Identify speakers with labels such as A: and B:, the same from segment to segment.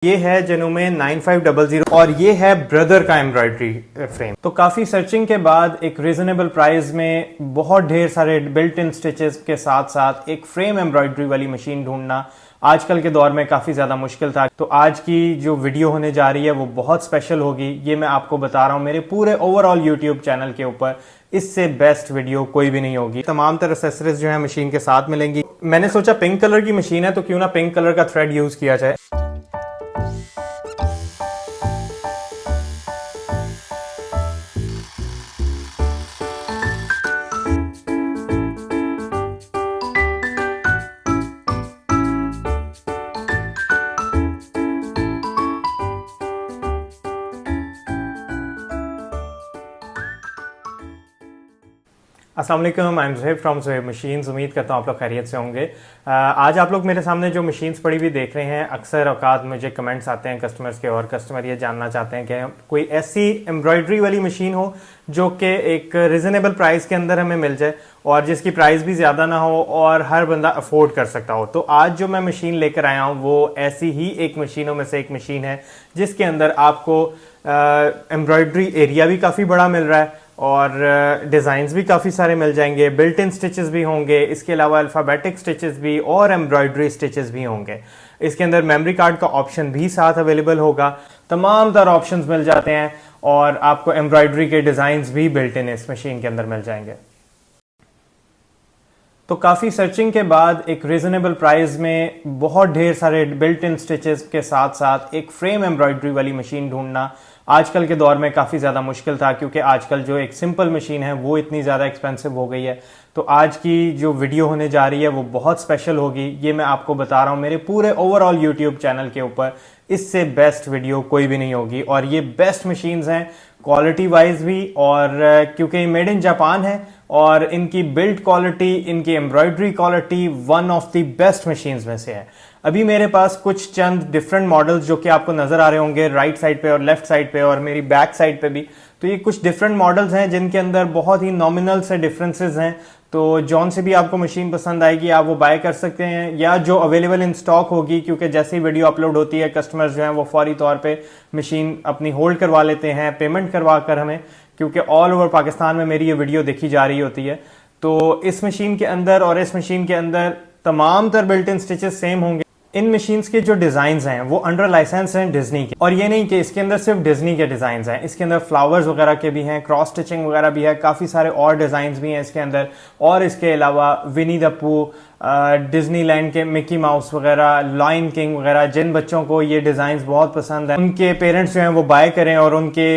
A: ये है जेनुमे 9500 और ये है ब्रदर का एम्ब्रॉयडरी फ्रेम। तो काफी सर्चिंग के बाद एक रीजनेबल प्राइस में बहुत ढेर सारे बिल्ट इन स्टिचेस के साथ साथ एक फ्रेम एम्ब्रॉयडरी वाली मशीन ढूंढना आजकल के दौर में काफी ज्यादा मुश्किल था। तो आज की जो वीडियो होने जा रही है वो बहुत स्पेशल होगी। ये मैं आपको बता रहा हूँ मेरे पूरे ओवरऑल यूट्यूब चैनल के ऊपर इससे बेस्ट वीडियो कोई भी नहीं होगी। तमाम तरह एक्सेसरीज जो है मशीन के साथ मिलेंगी। मैंने सोचा पिंक कलर की मशीन है तो क्यों ना पिंक कलर का थ्रेड यूज किया जाए। अस्सलाम वालेकुम, I am Zuhaib from Zuhaib machines. उम्मीद करता हूँ आप लोग खैरियत से होंगे। आज आप लोग मेरे सामने जो मशीन्स पड़ी हुई देख रहे हैं, अक्सर औकात मुझे कमेंट्स आते हैं कस्टमर्स के और कस्टमर ये जानना चाहते हैं कि कोई ऐसी एम्ब्रॉयडरी वाली मशीन हो जो कि एक रिजनेबल प्राइस के अंदर हमें मिल जाए और जिसकी प्राइस भी ज़्यादा ना हो और हर बंदा अफोर्ड कर सकता हो। तो आज जो मैं मशीन लेकर आया हूँ वो ऐसी ही एक मशीनों में से एक मशीन है जिसके अंदर आपको एम्ब्रॉयडरी एरिया भी काफ़ी बड़ा मिल रहा है और डिज़ाइंस भी काफ़ी सारे मिल जाएंगे, बिल्ट इन स्टिचेस भी होंगे, इसके अलावा अल्फ़ाबेटिक स्टिचेस भी और एम्ब्रॉयडरी स्टिचेस भी होंगे। इसके अंदर मेमोरी कार्ड का ऑप्शन भी साथ अवेलेबल होगा। तमाम तरह ऑप्शंस मिल जाते हैं और आपको एम्ब्रॉयडरी के डिज़ाइंस भी बिल्ट इन इस मशीन के अंदर मिल जाएंगे। तो काफ़ी सर्चिंग के बाद एक रीजनेबल प्राइस में बहुत ढेर सारे बिल्ट इन स्टिचेस के साथ साथ एक फ्रेम एम्ब्रॉयडरी वाली मशीन ढूंढना आजकल के दौर में काफ़ी ज़्यादा मुश्किल था, क्योंकि आजकल जो एक सिंपल मशीन है वो इतनी ज़्यादा एक्सपेंसिव हो गई है। तो आज की जो वीडियो होने जा रही है वो बहुत स्पेशल होगी। ये मैं आपको बता रहा हूँ मेरे पूरे ओवरऑल यूट्यूब चैनल के ऊपर इससे बेस्ट वीडियो कोई भी नहीं होगी। और ये बेस्ट मशीन्स हैं क्वालिटी वाइज भी, और क्योंकि मेड इन जापान है और इनकी बिल्ड क्वालिटी, इनकी embroidery quality one of the best machines में से है। अभी मेरे पास कुछ चंद डिफरेंट मॉडल्स जो कि आपको नजर आ रहे होंगे राइट साइड पे और लेफ्ट साइड पे और मेरी बैक साइड पे भी। तो ये कुछ डिफरेंट मॉडल्स हैं जिनके अंदर बहुत ही नॉमिनल से डिफरेंसेस हैं। तो जौन से भी आपको मशीन पसंद आएगी आप वो बाय कर सकते हैं या जो अवेलेबल इन स्टॉक होगी, क्योंकि जैसे ही वीडियो अपलोड होती है कस्टमर्स जो हैं वो फौरी तौर पे मशीन अपनी होल्ड करवा लेते हैं पेमेंट करवा कर हमें, क्योंकि ऑल ओवर पाकिस्तान में मेरी ये वीडियो देखी जा रही होती है। तो इस मशीन के अंदर और इस मशीन के अंदर तमाम तर बिल्ट इन स्टिचेस सेम होंगे। इन मशीन्स के जो डिजाइन्स हैं वो अंडर लाइसेंस हैं डिज्नी के, और ये नहीं कि इसके अंदर सिर्फ डिज्नी के डिजाइन्स हैं, इसके अंदर फ्लावर्स वगैरह के भी हैं, क्रॉस स्टिचिंग वगैरह भी है, काफी सारे और डिजाइन्स भी हैं इसके अंदर। और इसके अलावा विनी द पू, डिज्नीलैंड के मिकी माउस वगैरह, लायन किंग वगैरह, जिन बच्चों को ये डिजाइन्स बहुत पसंद है उनके पेरेंट्स जो हैं वो बाय करें और उनके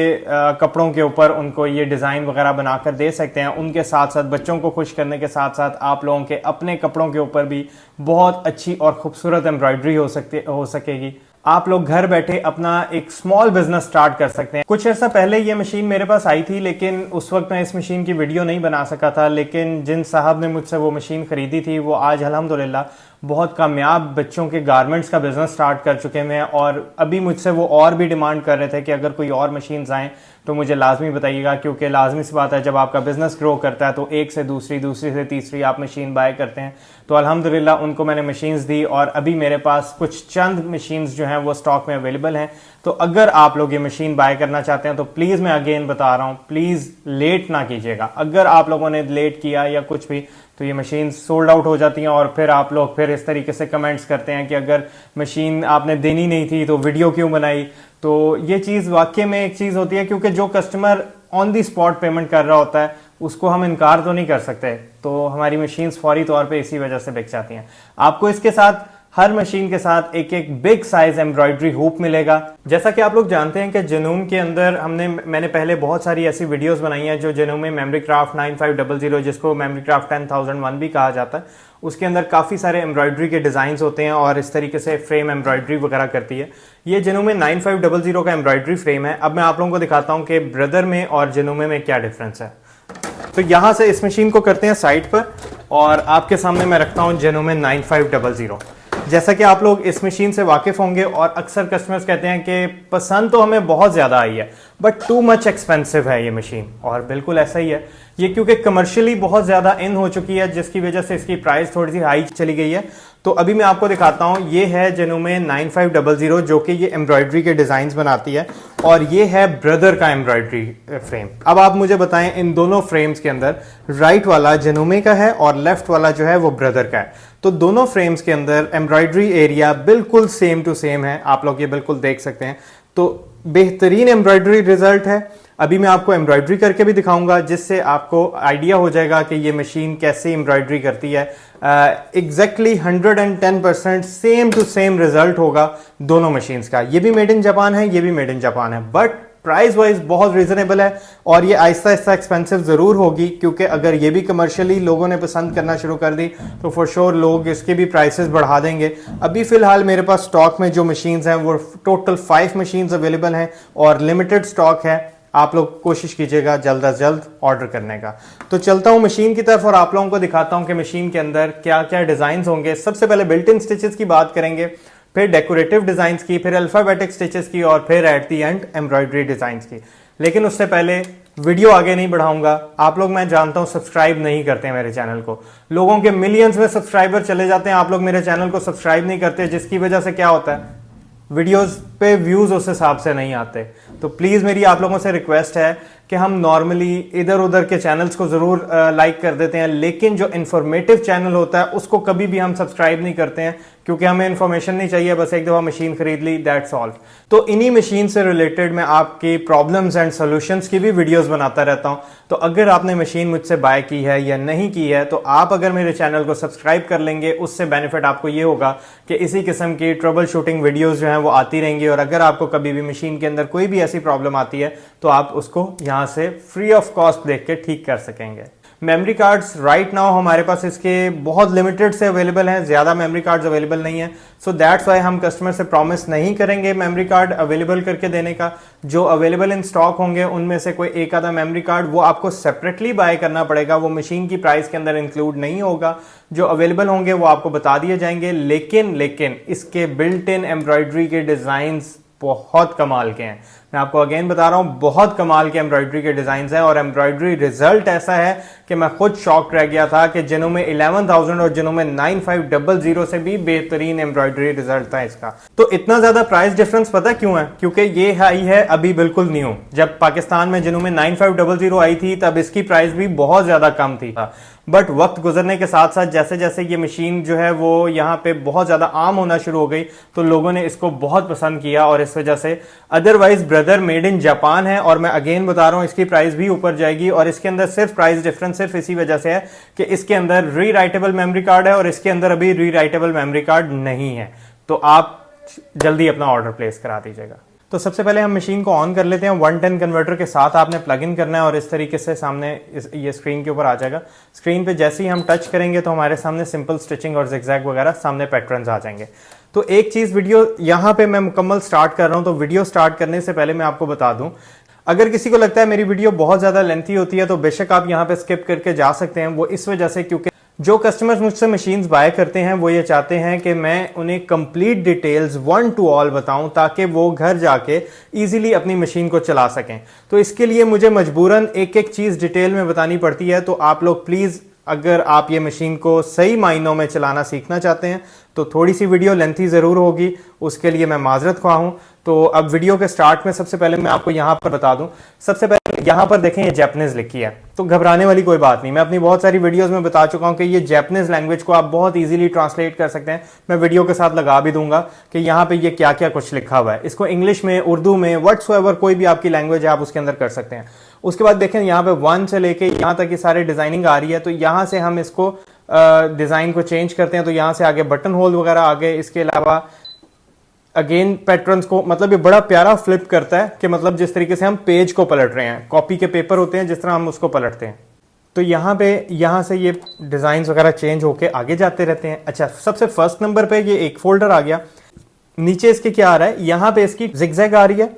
A: कपड़ों के ऊपर उनको ये डिजाइन वगैरह बनाकर दे सकते हैं। उनके साथ साथ बच्चों को खुश करने के साथ साथ आप लोगों के अपने कपड़ों के ऊपर भी बहुत अच्छी और खूबसूरत एम्ब्रॉयडरी हो सकेगी। आप लोग घर बैठे अपना एक स्मॉल बिजनेस स्टार्ट कर सकते हैं। कुछ अर्सा पहले ये मशीन मेरे पास आई थी, लेकिन उस वक्त मैं इस मशीन की वीडियो नहीं बना सका था। लेकिन जिन साहब ने मुझसे वो मशीन खरीदी थी वो आज अल्हम्दुलिल्लाह बहुत कामयाब बच्चों के गारमेंट्स का बिजनेस स्टार्ट कर चुके हैं और अभी मुझसे वो और भी डिमांड कर रहे थे कि अगर कोई और मशीन्स आएँ तो मुझे लाजमी बताइएगा, क्योंकि लाजमी सी बात है जब आपका बिजनेस ग्रो करता है तो एक से दूसरी, दूसरी से तीसरी आप मशीन बाय करते हैं। तो अल्हम्दुलिल्लाह उनको मैंने मशीन्स दी और अभी मेरे पास कुछ चंद मशीन्स जो हैं वो स्टॉक में अवेलेबल हैं। तो अगर आप लोग ये मशीन बाय करना चाहते हैं तो प्लीज़ मैं अगेन बता रहा हूँ, प्लीज़ लेट ना कीजिएगा। अगर आप लोगों ने लेट किया या कुछ भी तो ये मशीन सोल्ड आउट हो जाती हैं और फिर आप लोग फिर इस तरीके से कमेंट्स करते हैं कि अगर मशीन आपने देनी नहीं थी तो वीडियो क्यों बनाई। तो ये चीज़ वाकई में एक चीज़ होती है, क्योंकि जो customer on the spot payment कर रहा होता है उसको हम इनकार तो नहीं कर सकते। तो हमारी मशीन्स फौरी तौर पे इसी वजह से बिक जाती हैं। आपको इसके साथ हर मशीन के साथ एक एक बिग साइज एम्ब्रॉयडरी हुप मिलेगा। जैसा कि आप लोग जानते हैं कि जेनूम के अंदर मैंने पहले बहुत सारी ऐसी वीडियोस बनाई हैं जो जेनूम में मेमोरी क्राफ्ट 9500, जिसको मेमोरी क्राफ्ट 10001 भी कहा जाता है, उसके अंदर काफ़ी सारे एम्ब्रॉयडरी के डिज़ाइंस होते हैं और इस तरीके से फ्रेम एम्ब्रॉयडरी वगैरह करती है। ये जेनूम में 9500 का एम्ब्रॉयडरी फ्रेम है। अब मैं आप लोगों को दिखाता हूँ कि ब्रदर में और जेनूम में क्या डिफरेंस है। तो यहाँ से इस मशीन को करते हैं साइड पर और आपके सामने मैं रखता हूँ जेनूम में 9500। जैसा कि आप लोग इस मशीन से वाकिफ होंगे और अक्सर कस्टमर्स कहते हैं कि पसंद तो हमें बहुत ज़्यादा आई है बट टू मच एक्सपेंसिव है ये मशीन, और बिल्कुल ऐसा ही है। ये क्योंकि कमर्शियली बहुत ज़्यादा इन हो चुकी है जिसकी वजह से इसकी प्राइस थोड़ी सी हाई चली गई है। तो अभी मैं आपको दिखाता हूं, ये है जेनुमे 9500 जो कि ये एम्ब्रॉयडरी के डिजाइन बनाती है, और ये है ब्रदर का एम्ब्रॉयडरी फ्रेम। अब आप मुझे बताएं, इन दोनों फ्रेम्स के अंदर राइट वाला जेनुमे का है और लेफ्ट वाला जो है वो ब्रदर का है। तो दोनों फ्रेम्स के अंदर एम्ब्रॉयडरी एरिया बिल्कुल सेम टू सेम है, आप लोग ये बिल्कुल देख सकते हैं। तो बेहतरीन एम्ब्रॉयडरी रिजल्ट है। अभी मैं आपको एम्ब्रॉयडरी करके भी दिखाऊंगा, जिससे आपको आइडिया हो जाएगा कि ये मशीन कैसे एम्ब्रॉयडरी करती है। Exactly 110% same to same result होगा दोनों मशीन्स का। ये भी मेड इन जापान है, ये भी मेड इन जापान है, बट प्राइस वाइज बहुत रीजनेबल है। और ये आहिस्ता आहिस्ता एक्सपेंसिव जरूर होगी, क्योंकि अगर ये भी कमर्शियली लोगों ने पसंद करना शुरू कर दी तो फॉर श्योर लोग इसके भी प्राइसेस बढ़ा देंगे। अभी फिलहाल मेरे पास स्टॉक में जो मशीन्स हैं वो टोटल 5 मशीन्स अवेलेबल हैं और लिमिटेड स्टॉक है। आप लोग कोशिश कीजिएगा जल्द अज जल्द ऑर्डर करने का। तो चलता हूं मशीन की तरफ और आप लोगों को दिखाता हूं कि मशीन के अंदर क्या क्या डिजाइन होंगे। सबसे पहले बिल्ट इन स्टिचेस की बात करेंगे, फिर डेकोरेटिव डिजाइंस की, फिर अल्फाबेटिक स्टिचेस की, और फिर at the and embroidery designs की। लेकिन उससे पहले वीडियो आगे नहीं बढ़ाऊंगा। आप लोग, मैं जानता हूं, सब्सक्राइब नहीं करते हैं मेरे चैनल को। लोगों के मिलियंस में सब्सक्राइबर चले जाते हैं, आप लोग मेरे चैनल को सब्सक्राइब नहीं करते, जिसकी वजह से क्या होता है, वीडियोस पे व्यूज उस हिसाब से नहीं आते। तो प्लीज मेरी आप लोगों से रिक्वेस्ट है कि हम नॉर्मली इधर उधर के चैनल्स को जरूर लाइक कर देते हैं, लेकिन जो इंफॉर्मेटिव चैनल होता है उसको कभी भी हम सब्सक्राइब नहीं करते हैं, क्योंकि हमें इंफॉर्मेशन नहीं चाहिए, बस एक दफा मशीन खरीद ली, दैट्स ऑल। तो इन्हीं मशीन से रिलेटेड मैं आपकी प्रॉब्लम्स एंड सॉल्यूशंस की भी वीडियोस बनाता रहता हूं। तो अगर आपने मशीन मुझसे बाय की है या नहीं की है, तो आप अगर मेरे चैनल को सब्सक्राइब कर लेंगे, उससे बेनिफिट आपको ये होगा कि इसी किस्म की ट्रबल शूटिंग वीडियोस जो हैं वो आती रहेंगी, और अगर आपको कभी भी मशीन के अंदर कोई भी ऐसी प्रॉब्लम आती है तो आप उसको यहां से फ्री ऑफ कॉस्ट देख के ठीक कर सकेंगे। मेमोरी कार्ड्स राइट नाउ हमारे पास इसके बहुत लिमिटेड से अवेलेबल हैं, ज्यादा मेमोरी कार्ड्स अवेलेबल नहीं है। सो दैट्स वाई हम कस्टमर से प्रॉमिस नहीं करेंगे मेमोरी कार्ड अवेलेबल करके देने का। जो अवेलेबल इन स्टॉक होंगे उनमें से कोई एक आधा मेमोरी कार्ड वो आपको सेपरेटली बाय करना पड़ेगा, वो मशीन की प्राइस के अंदर इंक्लूड नहीं होगा। जो अवेलेबल होंगे वो आपको बता दिए जाएंगे, लेकिन इसके बिल्ट इन एम्ब्रॉयडरी के डिजाइन बहुत कमाल के हैं। मैं आपको अगेन बता रहा हूं, बहुत कमाल के एम्ब्रॉयडरी के डिजाइन हैं, और एम्ब्रॉयडरी रिजल्ट ऐसा है कि मैं खुद शॉक रह गया था कि जेनुमे 11000 और जेनुमे 9500 से भी बेहतरीन एम्ब्रॉयडरी रिजल्ट था इसका। तो इतना ज्यादा प्राइस डिफरेंस पता क्यों है? क्योंकि ये आई है अभी बिल्कुल न्यू। जब पाकिस्तान में जेनुमे 9500 आई थी तब इसकी प्राइस भी बहुत ज्यादा कम थी, बट वक्त गुजरने के साथ साथ जैसे जैसे ये मशीन जो है वो यहाँ पे बहुत ज्यादा आम होना शुरू हो गई, तो लोगों ने इसको बहुत पसंद किया, और इस वजह से otherwise brother made in Japan है, और मैं अगेन बता रहा हूं इसकी प्राइस भी ऊपर जाएगी। और इसके अंदर सिर्फ प्राइस डिफरेंस सिर्फ इसी वजह से है कि इसके अंदर रीराइटेबल मेमोरी कार्ड है और इसके अंदर अभी रीराइटेबल मेमोरी कार्ड नहीं है। तो आप जल्दी अपना ऑर्डर प्लेस करा दीजिएगा। तो सबसे पहले हम मशीन को ऑन कर लेते हैं। 110 कन्वर्टर के साथ आपने प्लग इन करना है, और इस तरीके से सामने ये स्क्रीन के ऊपर आ जाएगा। स्क्रीन पे जैसे ही हम टच करेंगे तो हमारे सामने सिंपल स्टिचिंग और जिगजैग वगैरह सामने पैटर्न्स आ जाएंगे। तो एक चीज, वीडियो यहां पे मैं मुकम्मल स्टार्ट कर रहा हूं, तो वीडियो स्टार्ट करने से पहले मैं आपको बता दूं, अगर किसी को लगता है मेरी वीडियो बहुत ज्यादा लेंथी होती है तो बेशक आप यहां पे स्किप करके जा सकते हैं। वो इस वजह से क्योंकि जो कस्टमर्स मुझसे मशीन्स बाय करते हैं वो ये चाहते हैं कि मैं उन्हें कंप्लीट डिटेल्स 1 to all बताऊं, ताकि वो घर जाके इजीली अपनी मशीन को चला सकें। तो इसके लिए मुझे मजबूरन एक एक चीज डिटेल में बतानी पड़ती है। तो आप लोग प्लीज, अगर आप ये मशीन को सही मायनों में चलाना सीखना चाहते हैं तो थोड़ी सी वीडियो लेंथी जरूर होगी, उसके लिए मैं माजरत ख्वाह हूं। तो अब वीडियो के स्टार्ट में सबसे पहले मैं आपको यहां पर बता दूं, सबसे पहले यहां पर देखें ये जैपनीज लिखी है, तो घबराने वाली कोई बात नहीं। मैं अपनी बहुत सारी वीडियोस में बता चुका हूं कि ये जैपनीज लैंग्वेज को आप बहुत इजीली ट्रांसलेट कर सकते हैं। मैं वीडियो के साथ लगा भी दूंगा कि यहाँ पे ये क्या क्या कुछ लिखा हुआ है। इसको इंग्लिश में, उर्दू में, व्हाट्सएवर कोई भी आपकी लैंग्वेज है आप उसके अंदर कर सकते हैं। उसके बाद देखें यहाँ पे 1 से लेके यहाँ तक ये सारे डिजाइनिंग आ रही है। तो यहाँ से हम इसको डिजाइन को चेंज करते हैं, तो यहां से आगे बटन होल वगैरह आ गए। इसके अलावा अगेन पैटर्न्स को, मतलब ये बड़ा प्यारा फ्लिप करता है कि मतलब जिस तरीके से हम पेज को पलट रहे हैं, कॉपी के पेपर होते हैं जिस तरह हम उसको पलटते हैं। तो यहाँ से ये डिजाइन वगैरह चेंज होके आगे जाते रहते हैं। अच्छा, सबसे फर्स्ट नंबर पे ये एक फोल्डर आ गया। नीचे इसके क्या आ रहा है, यहाँ पे इसकी जिगजैग आ रही है।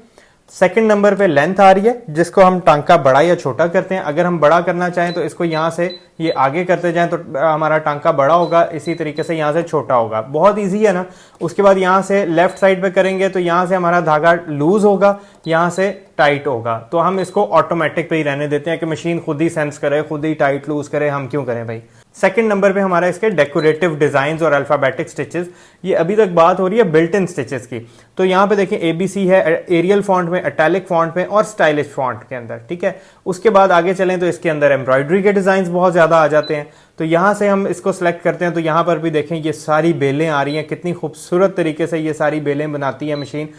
A: सेकंड नंबर पे लेंथ आ रही है, जिसको हम टांका बड़ा या छोटा करते हैं। अगर हम बड़ा करना चाहें तो इसको यहां से ये आगे करते जाएं तो हमारा टांका बड़ा होगा, इसी तरीके से यहां से छोटा होगा। बहुत इजी है ना। उसके बाद यहां से लेफ्ट साइड पे करेंगे तो यहां से हमारा धागा लूज होगा, यहां से टाइट होगा। तो हम इसको ऑटोमेटिक पे ही रहने देते हैं कि मशीन खुद ही सेंस करे, खुद ही टाइट लूज करे, हम क्यों करें भाई। सेकंड नंबर पे हमारा इसके डेकोरेटिव डिजाइन और अल्फाबेटिक स्टिचेस। ये अभी तक बात हो रही है बिल्ट इन स्टिचेस की। तो यहाँ पे देखें ABC है एरियल फॉन्ट में, इटैलिक फॉन्ट में और स्टाइलिश फॉन्ट के अंदर, ठीक है। उसके बाद आगे चलें तो इसके अंदर एम्ब्रॉयडरी के डिजाइन बहुत ज्यादा आ जाते हैं। तो यहाँ से हम इसको सिलेक्ट करते हैं तो यहाँ पर भी देखें ये सारी बेलें आ रही हैं, कितनी खूबसूरत तरीके से ये सारी बेलें बनाती है मशीन।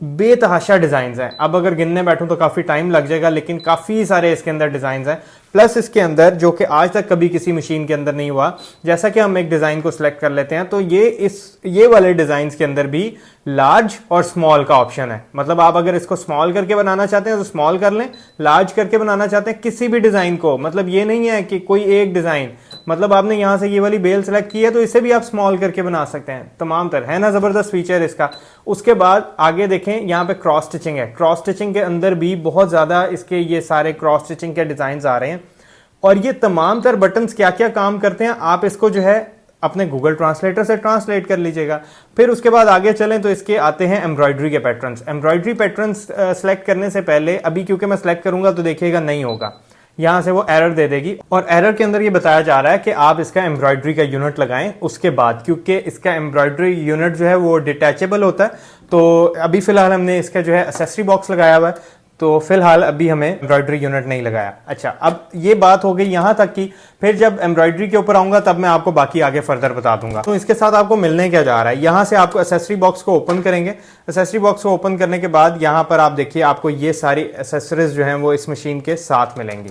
A: बेतहाशा डिजाइन हैं। अब अगर गिनने बैठूं तो काफी टाइम लग जाएगा, लेकिन काफी सारे इसके अंदर डिजाइन हैं। प्लस इसके अंदर जो कि आज तक कभी किसी मशीन के अंदर नहीं हुआ, जैसा कि हम एक डिजाइन को सिलेक्ट कर लेते हैं तो ये वाले डिजाइन के अंदर भी लार्ज और स्मॉल का ऑप्शन है। मतलब आप अगर इसको स्मॉल करके बनाना चाहते हैं तो स्मॉल कर लें, लार्ज करके बनाना चाहते हैं किसी भी डिजाइन को, मतलब ये नहीं है कि कोई एक डिजाइन, मतलब आपने यहां से ये वाली बेल सेलेक्ट की है तो इसे भी आप स्मॉल करके बना सकते हैं। तमाम तरह है ना, जबरदस्त फीचर इसका। उसके बाद आगे देखें यहाँ पे क्रॉस स्टिचिंग है। क्रॉस स्टिचिंग के अंदर भी बहुत ज्यादा इसके ये सारे क्रॉस स्टिचिंग के डिजाइन आ रहे हैं। और ये तमाम तर बटन्स क्या क्या काम करते हैं आप इसको जो है अपने गूगल ट्रांसलेटर से ट्रांसलेट कर लीजिएगा। फिर उसके बाद आगे चलें तो इसके आते हैं एम्ब्रॉयडरी के पैटर्न्स। एम्ब्रॉयडरी पैटर्न्स सेलेक्ट करने से पहले अभी क्योंकि मैं सेलेक्ट करूंगा तो देखिएगा नहीं होगा, यहां से वो एरर दे देगी। और एरर के अंदर ये बताया जा रहा है कि आप इसका एम्ब्रॉयडरी का यूनिट लगाएं उसके बाद, क्योंकि इसका एम्ब्रॉयडरी यूनिट जो है वो डिटैचेबल होता है। तो अभी फिलहाल हमने इसका जो है एक्सेसरी बॉक्स लगाया हुआ है, तो फिलहाल अभी हमें एम्ब्रॉयडरी यूनिट नहीं लगाया। अच्छा, अब ये बात हो गई यहां तक की। फिर जब एम्ब्रॉयडरी के ऊपर आऊंगा तब मैं आपको बाकी आगे फर्दर बता दूंगा। तो इसके साथ आपको मिलने क्या जा रहा है, यहां से आपको एक्सेसरी बॉक्स को ओपन करेंगे। एक्सेसरी बॉक्स को ओपन करने के बाद यहां पर आप देखिए आपको ये सारी एक्सेसरीज जो हैं वो इस मशीन के साथ मिलेंगी।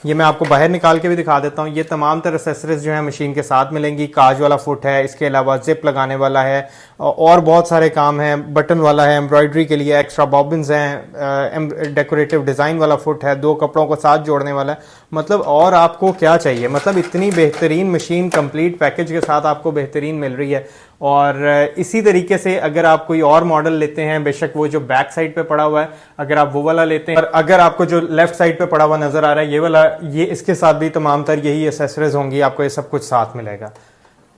A: ये मैं आपको बाहर निकाल के भी दिखा देता हूँ। ये तमाम तरह एक्सेसरीज जो है मशीन के साथ मिलेंगी। काज वाला फुट है, इसके अलावा जिप लगाने वाला है और बहुत सारे काम हैं। बटन वाला है, एम्ब्रॉयडरी के लिए एक्स्ट्रा बॉबिन्स हैं, डेकोरेटिव डिज़ाइन वाला फुट है, 2 कपड़ों को साथ जोड़ने वाला है। मतलब और आपको क्या चाहिए, मतलब इतनी बेहतरीन मशीन कंप्लीट पैकेज के साथ आपको बेहतरीन मिल रही है। और इसी तरीके से अगर आप कोई और मॉडल लेते हैं, बेशक वो जो बैक साइड पे पड़ा हुआ है, अगर आप वो वाला लेते हैं, और अगर आपको जो लेफ्ट साइड पे पड़ा हुआ नजर आ रहा है ये वाला, ये इसके साथ भी तमाम तर यही एसेसरीज होंगी, आपको ये सब कुछ साथ मिलेगा।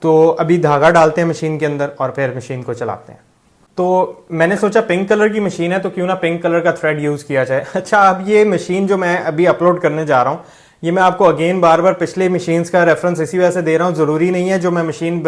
A: तो अभी धागा डालते हैं मशीन के अंदर और फिर मशीन को चलाते हैं। तो मैंने सोचा पिंक कलर की मशीन है तो क्यों ना पिंक कलर का थ्रेड यूज किया जाए। अच्छा, अब ये मशीन जो मैं अभी अपलोड करने जा रहा हूँ, ये मैं आपको अगेन बार बार पिछले मशीन्स का रेफरेंस इसी वजह से दे रहा हूँ। जरूरी नहीं है जो मैं मशीन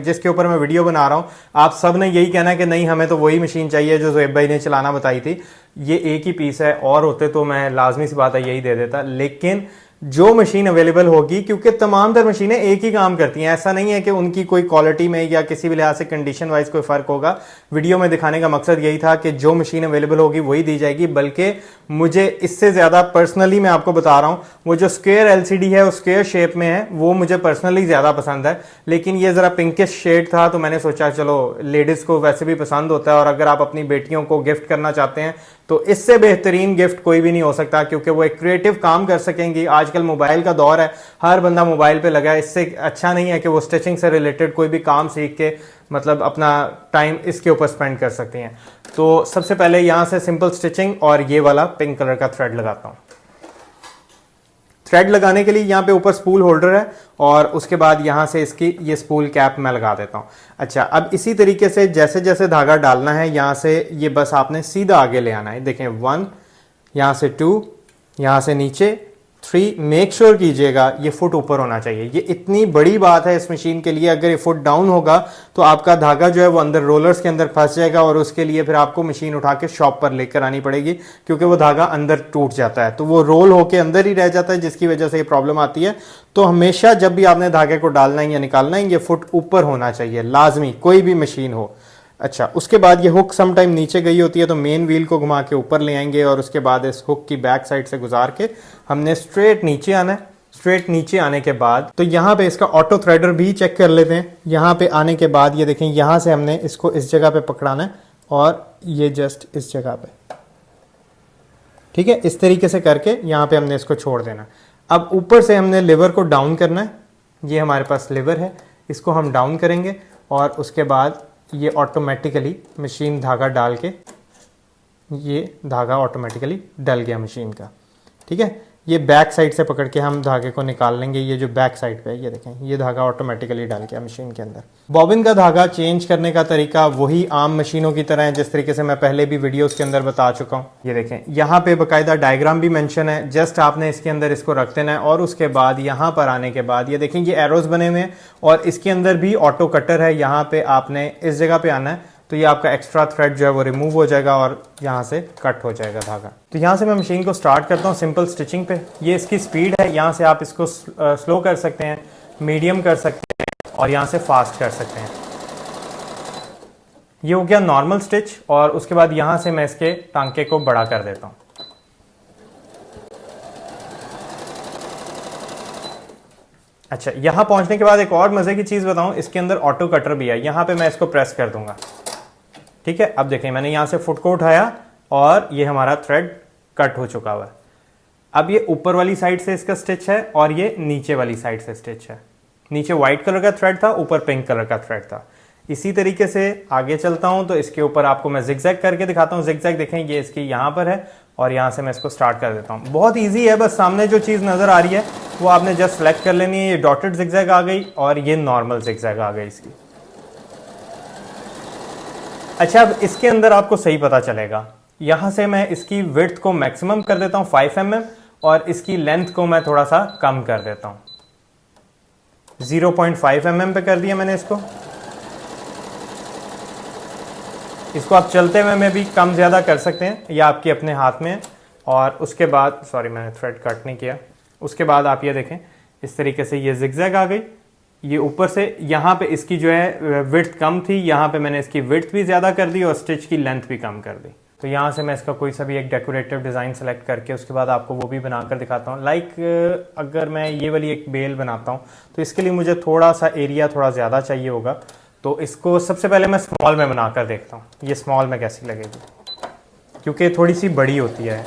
A: जिसके ऊपर मैं वीडियो बना रहा हूँ आप सब ने यही कहना है कि नहीं हमें तो वही मशीन चाहिए जो ज़ुहैब भाई ने चलाना बताई थी। ये एक ही पीस है, और होते तो मैं लाजमी सी बात है यही दे देता, लेकिन जो मशीन अवेलेबल होगी, क्योंकि तमाम तर मशीनें एक ही काम करती हैं, ऐसा नहीं है कि उनकी कोई क्वालिटी में या किसी भी लिहाज से कंडीशन वाइज कोई फर्क होगा। वीडियो में दिखाने का मकसद यही था कि जो मशीन अवेलेबल होगी वही दी जाएगी। बल्कि मुझे इससे ज्यादा पर्सनली मैं आपको बता रहा हूं, वो जो स्क्वायर LCD है वो स्क्वायर शेप में है, वो मुझे पर्सनली ज्यादा पसंद है। लेकिन ये जरा पिंकिश शेड था तो मैंने सोचा चलो लेडीज को वैसे भी पसंद होता है, और अगर आप अपनी बेटियों को गिफ्ट करना चाहते हैं तो इससे बेहतरीन गिफ्ट कोई भी नहीं हो सकता, क्योंकि वो एक क्रिएटिव काम कर सकेंगी। आजकल मोबाइल का दौर है, हर बंदा मोबाइल पे लगा है। इससे अच्छा नहीं है कि वो स्टिचिंग से रिलेटेड कोई भी काम सीख के मतलब अपना टाइम इसके ऊपर स्पेंड कर सकती हैं। तो सबसे पहले यहां से सिंपल स्टिचिंग और ये वाला पिंक कलर का थ्रेड लगाता हूं। थ्रेड लगाने के लिए यहाँ पे ऊपर स्पूल होल्डर है, और उसके बाद यहाँ से इसकी ये स्पूल कैप मैं लगा देता हूँ। अच्छा, अब इसी तरीके से जैसे जैसे धागा डालना है यहाँ से ये बस आपने सीधा आगे ले आना है। देखें 1, यहाँ से 2, यहाँ से नीचे 3, मेक श्योर कीजिएगा ये फुट ऊपर होना चाहिए। ये इतनी बड़ी बात है इस मशीन के लिए। अगर ये फुट डाउन होगा तो आपका धागा जो है वो अंदर रोलर्स के अंदर फंस जाएगा, और उसके लिए फिर आपको मशीन उठा के शॉप पर लेकर आनी पड़ेगी, क्योंकि वो धागा अंदर टूट जाता है, तो वो रोल होके अंदर ही रह जाता है, जिसकी वजह से ये प्रॉब्लम आती है। तो हमेशा जब भी आपने धागे को डालना है या निकालना है, ये फुट ऊपर होना चाहिए लाजमी, कोई भी मशीन हो। अच्छा, उसके बाद ये हुक समटाइम नीचे गई होती है तो मेन व्हील को घुमा के ऊपर ले आएंगे, और उसके बाद इस हुक की बैक साइड से गुजार के हमने स्ट्रेट नीचे आना है। स्ट्रेट नीचे आने के बाद तो यहाँ पे इसका ऑटो थ्रेडर भी चेक कर लेते हैं। यहाँ पे आने के बाद ये देखें, यहाँ से हमने इसको इस जगह पे पकड़ाना है, और ये जस्ट इस जगह पे, ठीक है, इस तरीके से करके यहाँ पे हमने इसको छोड़ देना। अब ऊपर से हमने लिवर को डाउन करना है। ये हमारे पास लिवर है, इसको हम डाउन करेंगे, और उसके बाद ये ऑटोमेटिकली मशीन धागा डाल के, ये धागा ऑटोमेटिकली डल गया मशीन का, ठीक है। ये बैक साइड से पकड़ के हम धागे को निकाल लेंगे। ये जो बैक साइड पे है, ये देखें, ये धागा ऑटोमेटिकली डाल के मशीन के अंदर। बॉबिन का धागा चेंज करने का तरीका वही आम मशीनों की तरह है, जिस तरीके से मैं पहले भी वीडियोस के अंदर बता चुका हूँ। ये देखें, यहाँ पे बाकायदा डायग्राम भी मेंशन है। जस्ट आपने इसके अंदर इसको रख देना है और उसके बाद यहाँ पर आने के बाद ये देखें, ये एरोज बने हुए हैं और इसके अंदर भी ऑटो कटर है। यहाँ पे आपने इस जगह पे आना है तो ये आपका एक्स्ट्रा थ्रेड जो है वो रिमूव हो जाएगा और यहाँ से कट हो जाएगा धागा। तो यहाँ से मैं मशीन को स्टार्ट करता हूँ सिंपल स्टिचिंग पे। ये इसकी स्पीड है, यहाँ से आप इसको स्लो कर सकते हैं, मीडियम कर सकते हैं और यहाँ से फास्ट कर सकते हैं। ये हो गया नॉर्मल स्टिच और उसके बाद यहाँ से मैं इसके टांके को बड़ा कर देता हूँ। अच्छा, यहाँ पहुँचने के बाद एक और मज़े की चीज़ बताऊँ, इसके अंदर ऑटो कटर भी है। यहाँ पे मैं इसको प्रेस कर दूंगा, ठीक है। अब देखें, मैंने यहां से फुट को उठाया और ये हमारा थ्रेड कट हो चुका हुआ है। अब ये ऊपर वाली साइड से इसका स्टिच है और ये नीचे वाली साइड से स्टिच है। नीचे व्हाइट कलर का थ्रेड था, ऊपर पिंक कलर का थ्रेड था। इसी तरीके से आगे चलता हूं तो इसके ऊपर आपको मैं जिगजैग करके दिखाता हूं। जिगजैग देखें, ये इसकी यहां पर है और यहां से मैं इसको स्टार्ट कर देता हूं। बहुत ईजी है, बस सामने जो चीज नजर आ रही है वो आपने जस्ट सेलेक्ट कर लेनी है। ये डॉटेड जिगजैग आ गई और ये नॉर्मल जिगजैग आ गई इसकी। अच्छा, अब इसके अंदर आपको सही पता चलेगा। यहां से मैं इसकी विड्थ को मैक्सिमम कर देता हूं 5 mm और इसकी लेंथ को मैं थोड़ा सा कम कर देता हूं। 0.5 mm पे कर दिया मैंने इसको। इसको आप चलते हुए में भी कम ज्यादा कर सकते हैं, या आपके अपने हाथ में है। और उसके बाद, सॉरी मैंने थ्रेड कट नहीं किया, उसके बाद आप ये देखें, इस तरीके से ये जिगजैग आ गई। ये ऊपर से यहाँ पे इसकी जो है विड्थ कम थी, यहाँ पे मैंने इसकी विड्थ भी ज़्यादा कर दी और स्टिच की लेंथ भी कम कर दी। तो यहाँ से मैं इसका कोई सा भी एक डेकोरेटिव डिज़ाइन सेलेक्ट करके उसके बाद आपको वो भी बनाकर दिखाता हूँ। लाइक अगर मैं ये वाली एक बेल बनाता हूँ तो इसके लिए मुझे थोड़ा सा एरिया थोड़ा ज़्यादा चाहिए होगा। तो इसको सबसे पहले मैं स्मॉल में बनाकर देखता हूँ, ये स्मॉल में कैसी लगेगी, क्योंकि थोड़ी सी बड़ी होती है।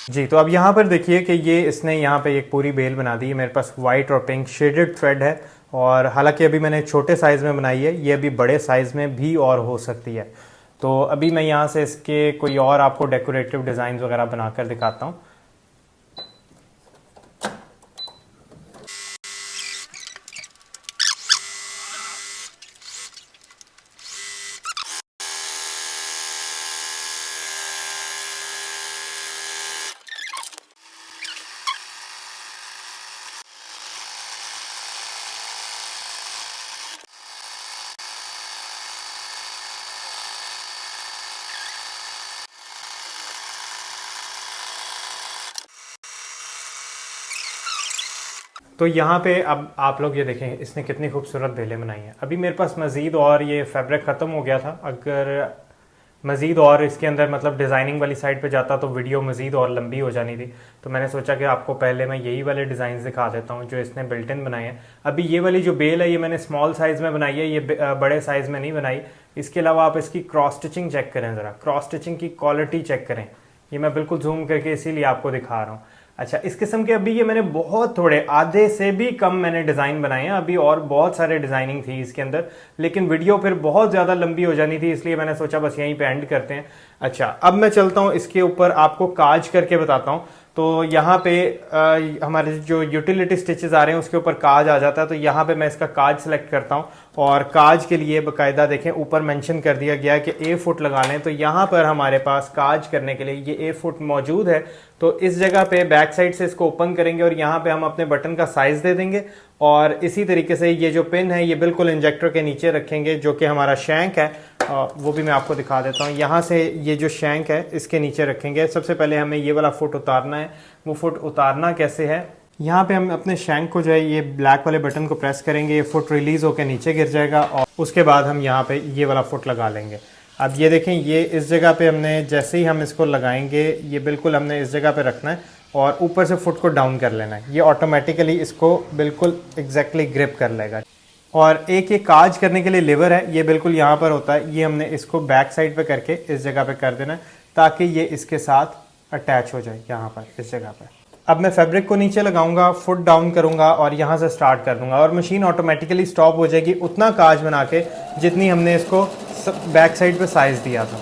A: जी, तो अब यहाँ पर देखिए कि ये इसने यहाँ पे एक पूरी बेल बना दी है। मेरे पास वाइट और पिंक शेडेड थ्रेड है और हालांकि अभी मैंने छोटे साइज़ में बनाई है, ये अभी बड़े साइज़ में भी और हो सकती है। तो अभी मैं यहाँ से इसके कोई और आपको डेकोरेटिव डिज़ाइन वगैरह बनाकर दिखाता हूँ। तो यहाँ पे अब आप लोग ये देखें, इसने कितनी खूबसूरत बेलें बनाई हैं। अभी मेरे पास मज़ीद और ये फैब्रिक ख़त्म हो गया था। अगर मज़ीद और इसके अंदर मतलब डिज़ाइनिंग वाली साइड पे जाता तो वीडियो मज़ीद और लंबी हो जानी थी। तो मैंने सोचा कि आपको पहले मैं यही वाले डिज़ाइन दिखा देता हूँ जो इसने बिल्ट इन बनाए हैं। अभी ये वाली जो बेल है ये मैंने स्मॉल साइज़ में बनाई है, ये बड़े साइज़ में नहीं बनाई। इसके अलावा आप इसकी क्रॉस स्टिचिंग चेक करें ज़रा, क्रॉस स्टिचिंग की क्वालिटी चेक करें। ये मैं बिल्कुल जूम करके इसीलिए आपको दिखा रहा हूँ। अच्छा, इस किस्म के अभी ये मैंने बहुत थोड़े, आधे से भी कम मैंने डिज़ाइन बनाए हैं। अभी और बहुत सारे डिज़ाइनिंग थी इसके अंदर, लेकिन वीडियो फिर बहुत ज़्यादा लंबी हो जानी थी, इसलिए मैंने सोचा बस यहीं पे एंड करते हैं। अच्छा, अब मैं चलता हूँ इसके ऊपर आपको काज करके बताता हूँ। तो यहाँ पे हमारे जो यूटिलिटी स्टिचेस आ रहे हैं उसके ऊपर काज आ जाता है। तो यहाँ पे मैं इसका काज सेलेक्ट करता हूँ और काज के लिए बाकायदा देखें ऊपर मेंशन कर दिया गया है कि ए फुट लगा लें। तो यहाँ पर हमारे पास काज करने के लिए ये ए फुट मौजूद है। तो इस जगह पे बैक साइड से इसको ओपन करेंगे और यहाँ पे हम अपने बटन का साइज दे देंगे और इसी तरीके से ये जो पिन है ये बिल्कुल इंजेक्टर के नीचे रखेंगे, जो कि हमारा शैंक है वो भी मैं आपको दिखा देता हूँ। यहाँ से ये जो शैंक है इसके नीचे रखेंगे। सबसे पहले हमें ये वाला फुट उतारना है। वो फुट उतारना कैसे है, यहाँ पे हम अपने शैंक को जो है ये ब्लैक वाले बटन को प्रेस करेंगे, ये फुट रिलीज होकर नीचे गिर जाएगा और उसके बाद हम यहाँ पे ये वाला फुट लगा लेंगे। अब ये देखें, ये इस जगह पे हमने जैसे ही हम इसको लगाएंगे ये बिल्कुल हमने इस जगह पे रखना है और ऊपर से फुट को डाउन कर लेना है। ये ऑटोमेटिकली इसको बिल्कुल एग्जैक्टली ग्रिप कर लेगा। और एक ये काज करने के लिए लेवर है, ये बिल्कुल यहाँ पर होता है। ये हमने इसको बैक साइड पे करके इस जगह पे कर देना है ताकि ये इसके साथ अटैच हो जाए यहाँ पर इस जगह पर। अब मैं फैब्रिक को नीचे लगाऊंगा, फुट डाउन करूंगा और यहाँ से स्टार्ट कर दूंगा और मशीन ऑटोमेटिकली स्टॉप हो जाएगी उतना काज बना के जितनी हमने इसको बैक साइड पे साइज दिया था।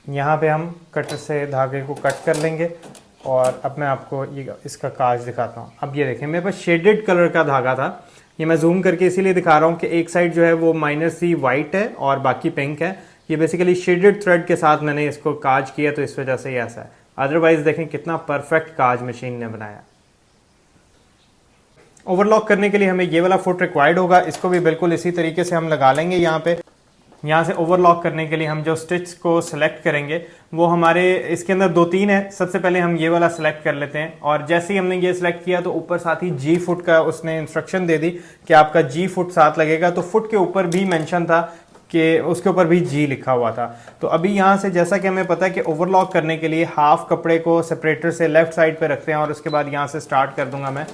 A: यहाँ पे हम कटर से धागे को कट कर लेंगे और अब मैं आपको ये इसका काज दिखाता हूँ। अब ये देखें मेरे पास शेडेड कलर का धागा था, ये मैं जूम करके इसीलिए दिखा रहा हूँ कि एक साइड जो है वो -C वाइट है और बाकी पिंक है। ये बेसिकली शेडेड थ्रेड के साथ मैंने इसको काज किया तो इस वजह से ये ऐसा है। अदरवाइज देखें कितना परफेक्ट काज मशीन ने बनाया। ओवरलॉक करने के लिए हमें ये वाला फुट रिक्वायर्ड होगा, इसको भी बिल्कुल इसी तरीके से हम लगा लेंगे। यहाँ से ओवरलॉक करने के लिए हम जो स्टिच को सिलेक्ट करेंगे वो हमारे इसके अंदर 2-3 है। सबसे पहले हम ये वाला सिलेक्ट कर लेते हैं और जैसे ही हमने ये सिलेक्ट किया तो ऊपर साथ ही G फुट का उसने इंस्ट्रक्शन दे दी कि आपका G फुट साथ लगेगा। तो फुट के ऊपर भी मेंशन था कि उसके ऊपर भी G लिखा हुआ था। तो अभी यहाँ से जैसा कि हमें पता है कि ओवरलॉक करने के लिए हाफ कपड़े को सेपरेटर से लेफ्ट साइड पे रखते हैं और उसके बाद यहाँ से स्टार्ट कर दूंगा मैं।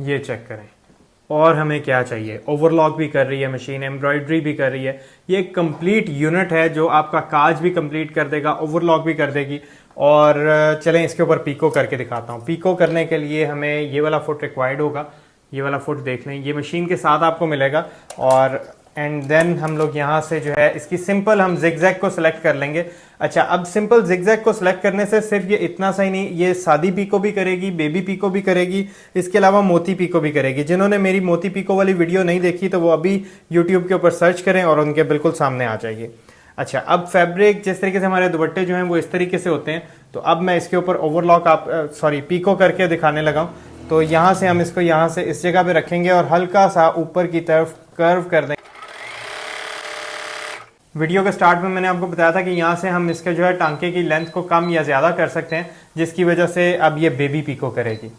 A: ये चेक करें और हमें क्या चाहिए, ओवरलॉक भी कर रही है मशीन, एम्ब्रॉयडरी भी कर रही है। ये एक कंप्लीट यूनिट है जो आपका काज भी कंप्लीट कर देगा, ओवरलॉक भी कर देगी। और चलें इसके ऊपर पीको करके दिखाता हूँ। पीको करने के लिए हमें ये वाला फुट रिक्वायर्ड होगा। ये वाला फुट देख लें, ये मशीन के साथ आपको मिलेगा। और एंड देन हम लोग यहाँ से जो है इसकी सिंपल हम जिगजैग को सिलेक्ट कर लेंगे। अच्छा, अब सिंपल जिगजैग को सिलेक्ट करने से सिर्फ ये इतना सा ही नहीं, ये सादी पीको भी करेगी, बेबी पीको भी करेगी, इसके अलावा मोती पीको भी करेगी। जिन्होंने मेरी मोती पीको वाली वीडियो नहीं देखी तो वो अभी यूट्यूब के ऊपर सर्च करें और उनके बिल्कुल सामने आ जाएगी। अच्छा, अब फैब्रिक जिस तरीके से हमारे दुपट्टे जो हैं वो इस तरीके से होते हैं, तो अब मैं इसके ऊपर ओवरलॉक पीको करके दिखाने लगा हूँ। तो यहाँ से हम इसको यहाँ से इस जगह पे रखेंगे और हल्का सा ऊपर की तरफ कर्व कर देंगे। वीडियो के स्टार्ट में मैंने आपको बताया था कि यहाँ से हम इसके जो है टांके की लेंथ को कम या ज्यादा कर सकते हैं, जिसकी वजह से अब ये बेबी पीको करेगी।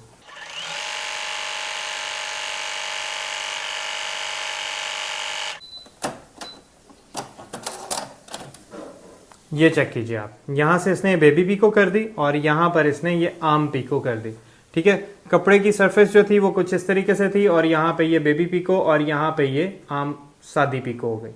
A: ये चेक कीजिए आप, यहां से इसने बेबी पीको कर दी और यहां पर इसने ये आर्म पीको कर दी। ठीक है, कपड़े की सरफेस जो थी वो कुछ इस तरीके से थी और यहाँ पे ये बेबी पीको और यहाँ पे ये आर्म सादी पीको हो गई।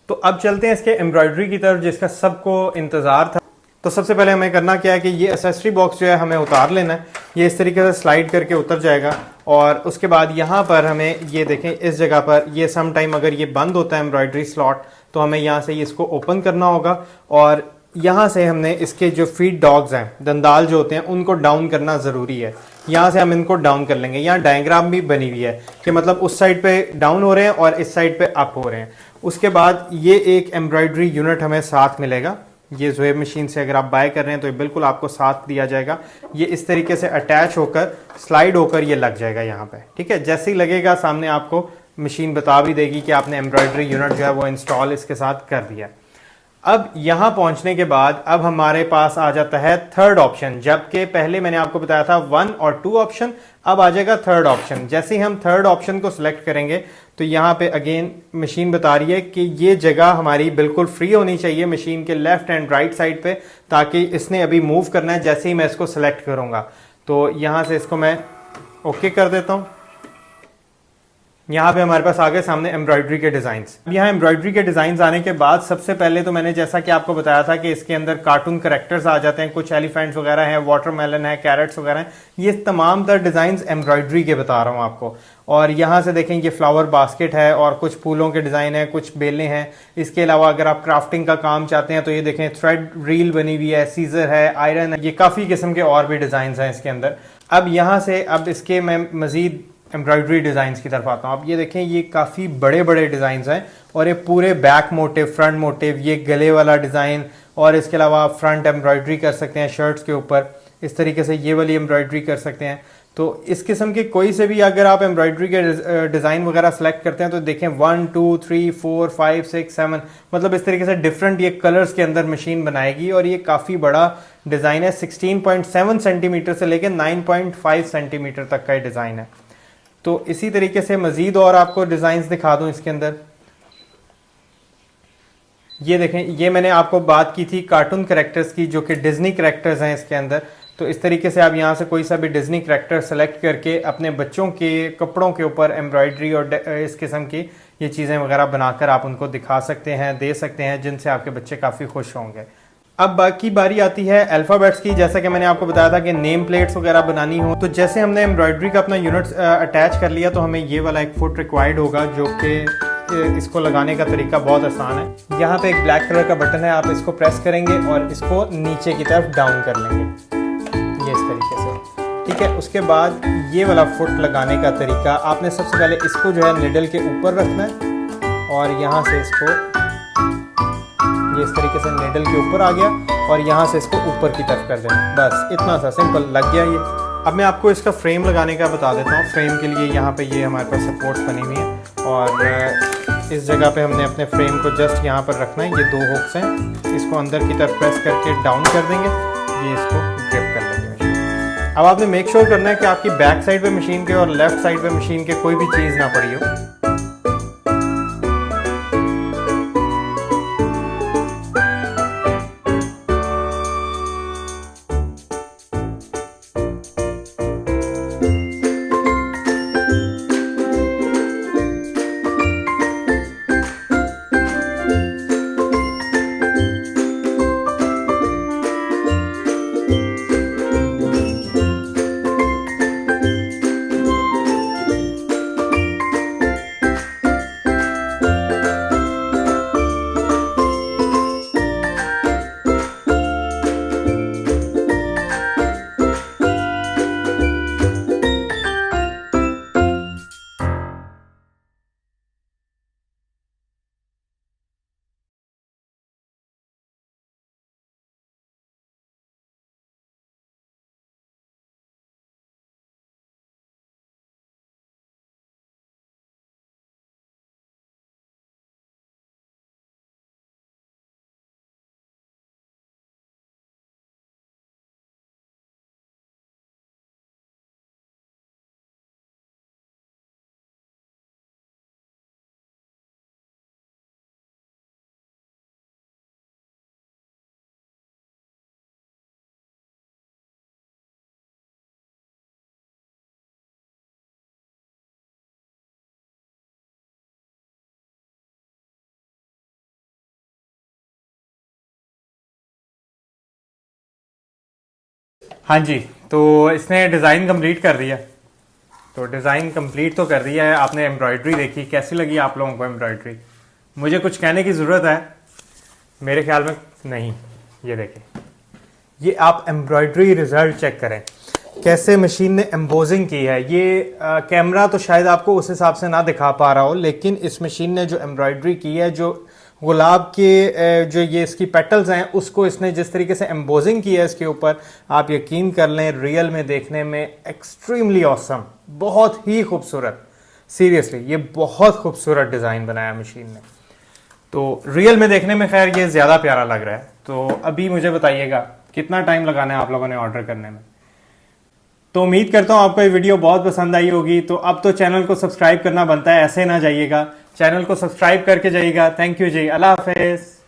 A: तो अब चलते हैं इसके एम्ब्रॉयडरी की तरफ जिसका सबको इंतजार था। तो सबसे पहले हमें करना क्या है कि ये एक्सेसरी बॉक्स जो है हमें उतार लेना है। ये इस तरीके से स्लाइड करके उतर जाएगा और उसके बाद यहाँ पर हमें ये देखें इस जगह पर ये सम टाइम अगर ये बंद होता है एम्ब्रॉयडरी स्लॉट तो हमें यहाँ से इसको ओपन करना होगा और यहाँ से हमने इसके जो फीड डॉग्स हैं, दंदाल जो होते हैं, उनको डाउन करना ज़रूरी है। यहाँ से हम इनको डाउन कर लेंगे। यहाँ डायग्राम भी बनी हुई है कि मतलब उस साइड पे डाउन हो रहे हैं और इस साइड पे अप हो रहे हैं। उसके बाद ये एक एम्ब्रॉयडरी यूनिट हमें साथ मिलेगा। ये ज़ुएब मशीन से अगर आप बाय कर रहे हैं तो ये बिल्कुल आपको साथ दिया जाएगा। ये इस तरीके से अटैच होकर स्लाइड होकर ये लग जाएगा यहाँ पे। ठीक है, जैसे ही लगेगा सामने आपको मशीन बता भी देगी कि आपने एम्ब्रॉयडरी यूनिट जो है वो इंस्टॉल इसके साथ कर दिया। अब यहाँ पहुंचने के बाद अब हमारे पास आ जाता है थर्ड ऑप्शन, जबकि पहले मैंने आपको बताया था 1 और 2 ऑप्शन, अब आ जाएगा थर्ड ऑप्शन। जैसे ही हम थर्ड ऑप्शन को सिलेक्ट करेंगे तो यहाँ पे अगेन मशीन बता रही है कि ये जगह हमारी बिल्कुल फ्री होनी चाहिए मशीन के लेफ्ट एंड राइट साइड पे, ताकि इसने अभी मूव करना है। जैसे ही मैं इसको सिलेक्ट करूंगा तो यहाँ से इसको मैं ओके कर देता हूँ। यहाँ पे हमारे पास आ गए सामने एम्ब्रॉयडरी के डिजाइन्स। यहाँ एम्ब्रॉयडरी के डिजाइन्स आने के बाद सबसे पहले तो मैंने जैसा कि आपको बताया था कि इसके अंदर कार्टून कैरेक्टर्स आ जाते हैं, कुछ एलिफेंट्स वगैरह हैं, वाटरमेलन है, कैरेट्स वगैरह हैं। ये तमाम तर डिजाइन्स एम्ब्रॉयडरी के बता रहा हूँ आपको। और यहाँ से देखें ये फ्लावर बास्केट है और कुछ फूलों के डिजाइन है, कुछ बेलें हैं। इसके अलावा अगर आप क्राफ्टिंग का काम चाहते हैं तो ये देखें थ्रेड रील बनी हुई है, सीजर है, आयरन है, ये काफी किस्म के और भी डिजाइन हैं इसके अंदर। अब यहाँ से अब इसके मैं मजीद एम्ब्रॉयडरी डिजाइन्स की तरफ आता हूँ। आप ये देखें ये काफ़ी बड़े बड़े डिज़ाइंस हैं और ये पूरे बैक मोटिव, फ्रंट मोटिव, ये गले वाला डिज़ाइन और इसके अलावा आप फ्रंट एम्ब्रॉयडरी कर सकते हैं शर्ट्स के ऊपर, इस तरीके से ये वाली एम्ब्रॉयडरी कर सकते हैं। तो इस किस्म के कोई से भी अगर आप एम्ब्रॉयडरी के डिज़ाइन वगैरह सेलेक्ट करते हैं तो देखें 1 2 3 4 5 6 7 मतलब इस तरीके से डिफरेंट ये कलर्स के अंदर मशीन बनाएगी। और ये काफ़ी बड़ा डिज़ाइन है, 16.7 सेंटीमीटर से लेकर 9.5 सेंटीमीटर तक का डिज़ाइन है। तो इसी तरीके से मजीद और आपको डिजाइन्स दिखा दूं इसके अंदर। ये देखें, ये मैंने आपको बात की थी कार्टून कैरेक्टर्स की जो कि डिज्नी कैरेक्टर्स हैं इसके अंदर। तो इस तरीके से आप यहाँ से कोई सा भी डिज्नी करैक्टर सेलेक्ट करके अपने बच्चों के कपड़ों के ऊपर एम्ब्रॉयडरी और इस किस्म की ये चीज़ें वगैरह बनाकर आप उनको दिखा सकते हैं, दे सकते हैं, जिनसे आपके बच्चे काफ़ी खुश होंगे। अब बाकी बारी आती है अल्फ़ाबेट्स की। जैसा कि मैंने आपको बताया था कि नेम प्लेट्स वगैरह बनानी हो, तो जैसे हमने एम्ब्रॉयडरी का अपना यूनिट अटैच कर लिया तो हमें ये वाला एक फुट रिक्वायर्ड होगा, जो कि इसको लगाने का तरीका बहुत आसान है। यहाँ पे एक ब्लैक कलर का बटन है, आप इसको प्रेस करेंगे और इसको नीचे की तरफ डाउन कर लेंगे, ये इस तरीके से, ठीक है। उसके बाद ये वाला फुट लगाने का तरीका, आपने सबसे पहले इसको जो है निडल के ऊपर रखना है और यहाँ से इसको ये इस तरीके से निडल के ऊपर आ गया और यहाँ से इसको ऊपर की तरफ कर देना, बस इतना सा सिंपल लग गया ये। अब मैं आपको इसका फ्रेम लगाने का बता देता हूँ। फ्रेम के लिए यहाँ पे ये हमारे पास सपोर्ट्स बनी हुई है और इस जगह पे हमने अपने फ्रेम को जस्ट यहाँ पर रखना है। ये 2 हुक्स हैं, इसको अंदर की तरफ प्रेस करके डाउन कर देंगे, ये इसको ग्रिप कर लेंगे। अब आपने मेक श्योर करना है कि आपकी बैक साइड पे मशीन के और लेफ्ट साइड पे मशीन के कोई भी चीज़ ना पड़ी हो। हाँ जी, तो इसने डिज़ाइन कंप्लीट कर दिया। तो डिज़ाइन कंप्लीट तो कर दिया है, आपने एम्ब्रॉयडरी देखी, कैसी लगी आप लोगों को एम्ब्रॉयडरी? मुझे कुछ कहने की ज़रूरत है? मेरे ख्याल में नहीं। ये देखें, ये आप एम्ब्रॉयडरी रिजल्ट चेक करें, कैसे मशीन ने एम्बोजिंग की है। ये कैमरा तो शायद आपको उस हिसाब से ना दिखा पा रहा हो, लेकिन इस मशीन ने जो एम्ब्रॉयडरी की है, जो गुलाब के जो ये इसकी पेटल्स हैं, उसको इसने जिस तरीके से एम्बोजिंग की है इसके ऊपर, आप यकीन कर लें रियल में देखने में एक्सट्रीमली ऑसम, बहुत ही खूबसूरत। सीरियसली ये बहुत खूबसूरत डिज़ाइन बनाया मशीन ने। तो रियल में देखने में खैर ये ज़्यादा प्यारा लग रहा है। तो अभी मुझे बताइएगा कितना टाइम लगाना है आप लोगों ने ऑर्डर करने में। तो उम्मीद करता हूँ आपको ये वीडियो बहुत पसंद आई होगी। तो अब तो चैनल को सब्सक्राइब करना बनता है, ऐसे ना जाइएगा, चैनल को सब्सक्राइब करके जाइएगा। थैंक यू जी, अल्लाह हाफिज़।